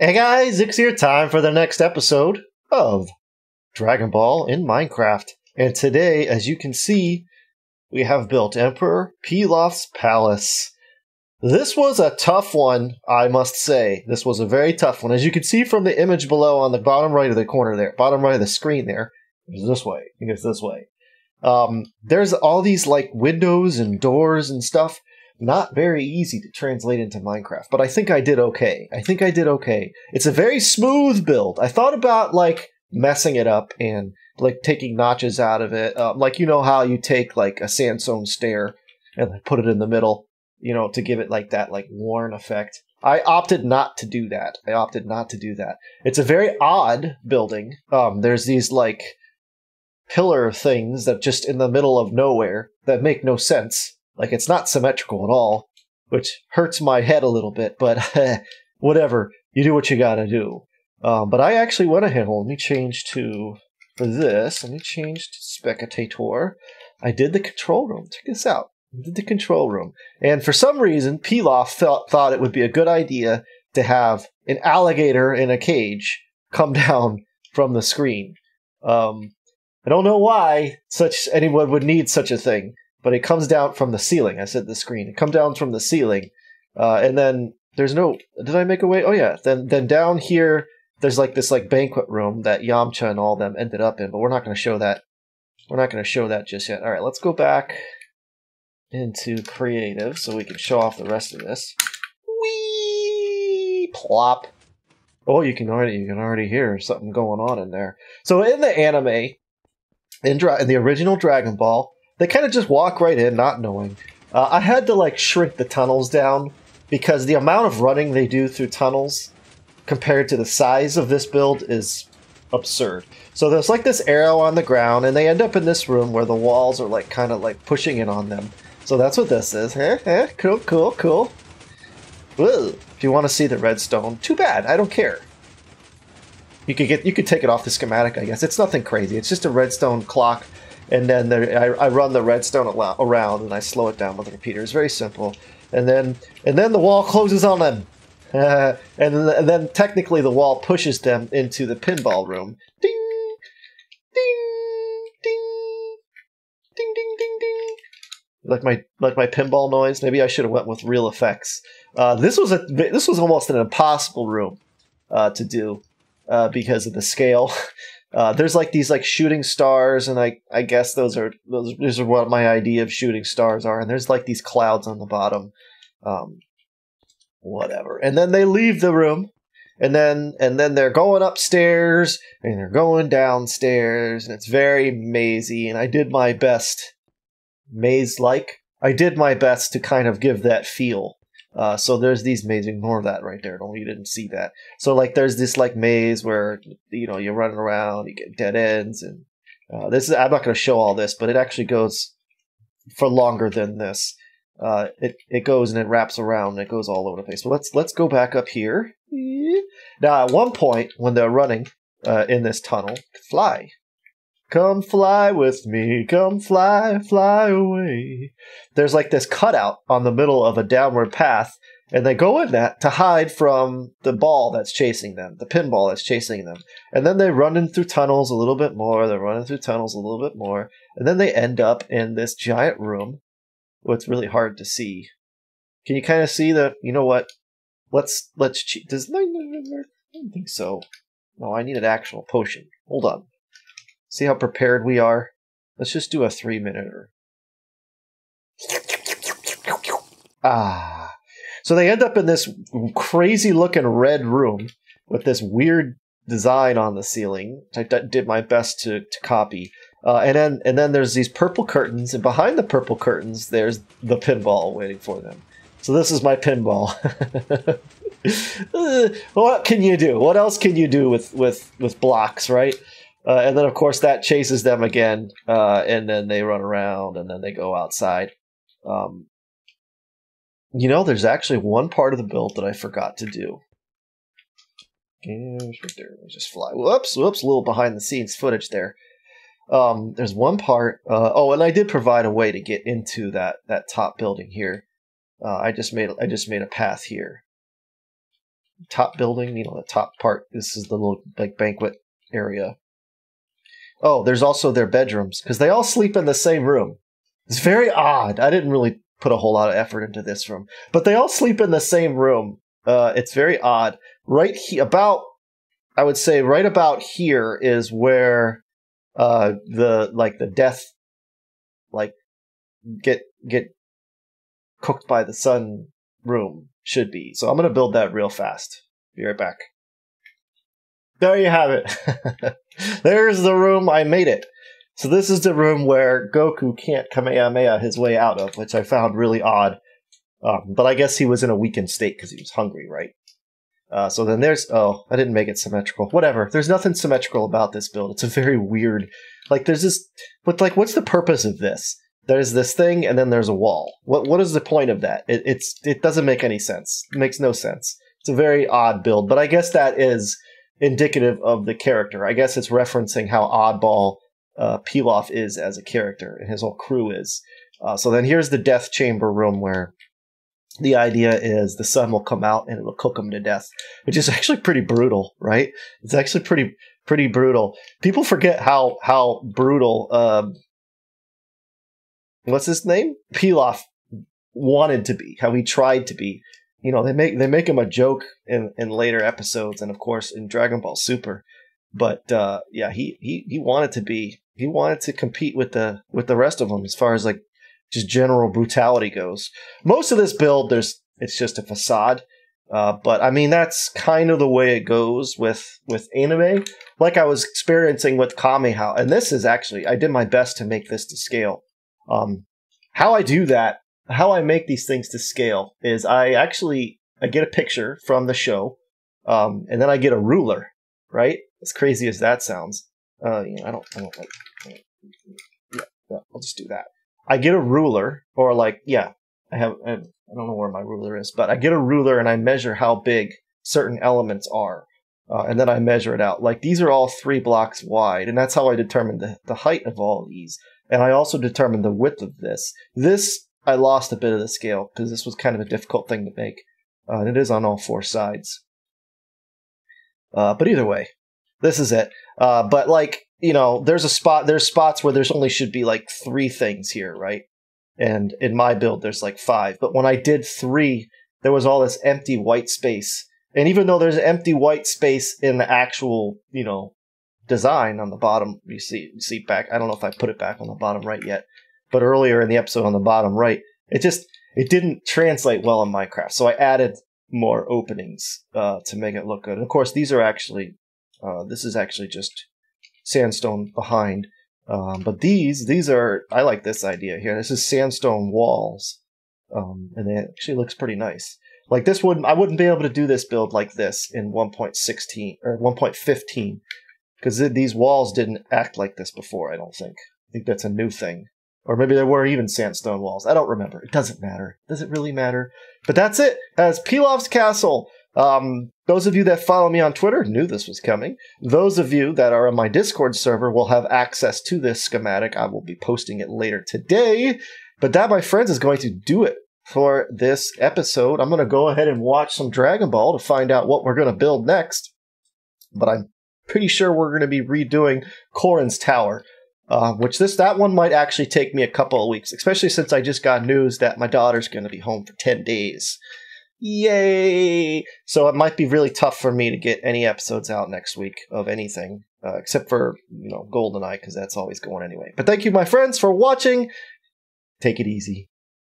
Hey guys, it's here time for the next episode of Dragon Ball in Minecraft. And today, as you can see, we have built Emperor Pilaf's palace. This was a tough one, I must say. This was a very tough one. As you can see from the image below on the bottom right of the corner there, bottom right of the screen there, it's this way. I think it's this way. There's all these like windows and doors and stuff. Not very easy to translate into Minecraft, but I think I did okay. It's a very smooth build. I thought about like messing it up and like taking notches out of it. Like, you know how you take like a sandstone stair and put it in the middle, you know, to give it like that like worn effect. I opted not to do that. It's a very odd building. There's these like pillar things that just in the middle of nowhere that make no sense. Like, it's not symmetrical at all, which hurts my head a little bit, but whatever. You do what you gotta do. But I actually went ahead. Let me change to, for this, let me change to Spectator. I did the control room. Check this out. I did the control room. And for some reason, Pilaf thought it would be a good idea to have an alligator in a cage come down from the screen. I don't know why anyone would need such a thing. But it comes down from the ceiling. I said the screen. It comes down from the ceiling. And then there's no... Did I make a way? Oh, yeah. Then down here, there's like this like banquet room that Yamcha and all them ended up in. But we're not going to show that. We're not going to show that just yet. All right, let's go back into creative so we can show off the rest of this. Whee! Plop. Oh, you can already hear something going on in there. So in the anime, in the original Dragon Ball, they kind of just walk right in, not knowing. I had to like shrink the tunnels down because the amount of running they do through tunnels compared to the size of this build is absurd. So there's like this arrow on the ground, and they end up in this room where the walls are like kind of like pushing in on them. So that's what this is. Cool. Whoa. If you want to see the redstone, too bad. I don't care. You could take it off the schematic, I guess. It's nothing crazy. It's just a redstone clock. And then I run the redstone around and I slow it down with the repeater. It's very simple. And then the wall closes on them. And then technically the wall pushes them into the pinball room. Ding! Ding! Ding! Ding, ding, ding, ding. Like my pinball noise. Maybe I should have went with real effects. This was almost an impossible room to do because of the scale. There's like these like shooting stars, and I guess those are what my idea of shooting stars are. And there's like these clouds on the bottom, whatever. And then they leave the room, and then they're going upstairs and they're going downstairs, and it's very mazy. And I did my best, I did my best to kind of give that feel. So there's these maze. Ignore that right there. You didn't see that. So like there's this like maze where you're running around, you get dead ends, and I'm not going to show all this, but it actually goes for longer than this. It goes and it wraps around and it goes all over the place. So let's go back up here. Now at one point when they're running in this tunnel, fly. Come fly with me, come fly away. There's like this cutout on the middle of a downward path, and they go in that to hide from the ball that's chasing them, the pinball that's chasing them. And then they run in through tunnels a little bit more, and then they end up in this giant room. Well, it's really hard to see. Can you kind of see the, you know what? Let's cheat. I don't think so. No, I need an actual potion. Hold on. See how prepared we are? Let's just do a 3-minute. So they end up in this crazy looking red room with this weird design on the ceiling. I did my best to copy. And then there's these purple curtains, and behind the purple curtains there's the pinball waiting for them. So this is my pinball. What can you do? What else can you do with blocks, right? And then, of course, that chases them again, and then they run around, and then they go outside. There's actually one part of the build that I forgot to do. Right there. Let's just fly. Whoops, a little behind-the-scenes footage there. There's one part. And I did provide a way to get into that top building here. I just made a path here. top building, the top part. This is the little like banquet area. Oh, there's also their bedrooms, because they all sleep in the same room. It's very odd. I didn't really put a whole lot of effort into this room, but they all sleep in the same room. It's very odd. I would say right about here is where the death get cooked by the sun room should be. So I'm going to build that real fast. Be right back. There you have it. There's the room. I made it. So this is the room where Goku can't Kamehameha his way out of, which I found really odd. But I guess he was in a weakened state because he was hungry, right? So then there's... Oh, I didn't make it symmetrical. Whatever. There's nothing symmetrical about this build. It's a very weird... there's this... But, what's the purpose of this? There's this thing, and then there's a wall. What is the point of that? It doesn't make any sense. It makes no sense. It's a very odd build, but I guess that is indicative of the character. I guess it's referencing how oddball Pilaf is as a character, and his whole crew is. So then here's the death chamber room, where the idea is the sun will come out and it will cook them to death, which is actually pretty brutal, right? It's actually pretty brutal. People forget how brutal... what's his name? Pilaf wanted to be, how he tried to be. They make him a joke in later episodes, and of course in Dragon Ball Super. But yeah, he wanted to be. He wanted to compete with the rest of them as far as just general brutality goes. Most of this build, it's just a facade. But I mean, that's kind of the way it goes with anime. Like I was experiencing with Kamehameha, and this is actually, I did my best to make this to scale. How I do that, how I make these things to scale, is I get a picture from the show, and then I get a ruler, right? As crazy as that sounds. I don't like, yeah, I'll just do that. I get a ruler, or I don't know where my ruler is, but I get a ruler and I measure how big certain elements are. And then I measure it out. These are all 3 blocks wide, and that's how I determine the height of all of these. And I also determined the width of this. This, I lost a bit of the scale, because this was kind of a difficult thing to make. And it is on all 4 sides. But either way, this is it. But there's spots where there's only should be 3 things here, right? And in my build, there's 5. But when I did 3, there was all this empty white space. And even though there's empty white space in the actual, design on the bottom, you see back, I don't know if I put it back on the bottom right yet, but earlier in the episode on the bottom right, it didn't translate well in Minecraft. So I added more openings to make it look good. And of course, these are actually, this is actually just sandstone behind. But these are, I like this idea here. This is sandstone walls. And it actually looks pretty nice. I wouldn't be able to do this build like this in 1.16 or 1.15, because these walls didn't act like this before, I don't think. I think that's a new thing. Or maybe there were even sandstone walls. I don't remember. It doesn't matter. Does it really matter? But that's it. That's Pilaf's Castle. Those of you that follow me on Twitter knew this was coming. Those of you that are on my Discord server will have access to this schematic. I will be posting it later today. But that, my friends, is going to do it for this episode. I'm going to go ahead and watch some Dragon Ball to find out what we're going to build next. But I'm pretty sure we're going to be redoing Korin's Tower. Which that one might actually take me a couple of weeks, especially since I just got news that my daughter's going to be home for 10 days. Yay! So it might be really tough for me to get any episodes out next week of anything, except for, GoldenEye, because that's always going anyway. But thank you, my friends, for watching. Take it easy.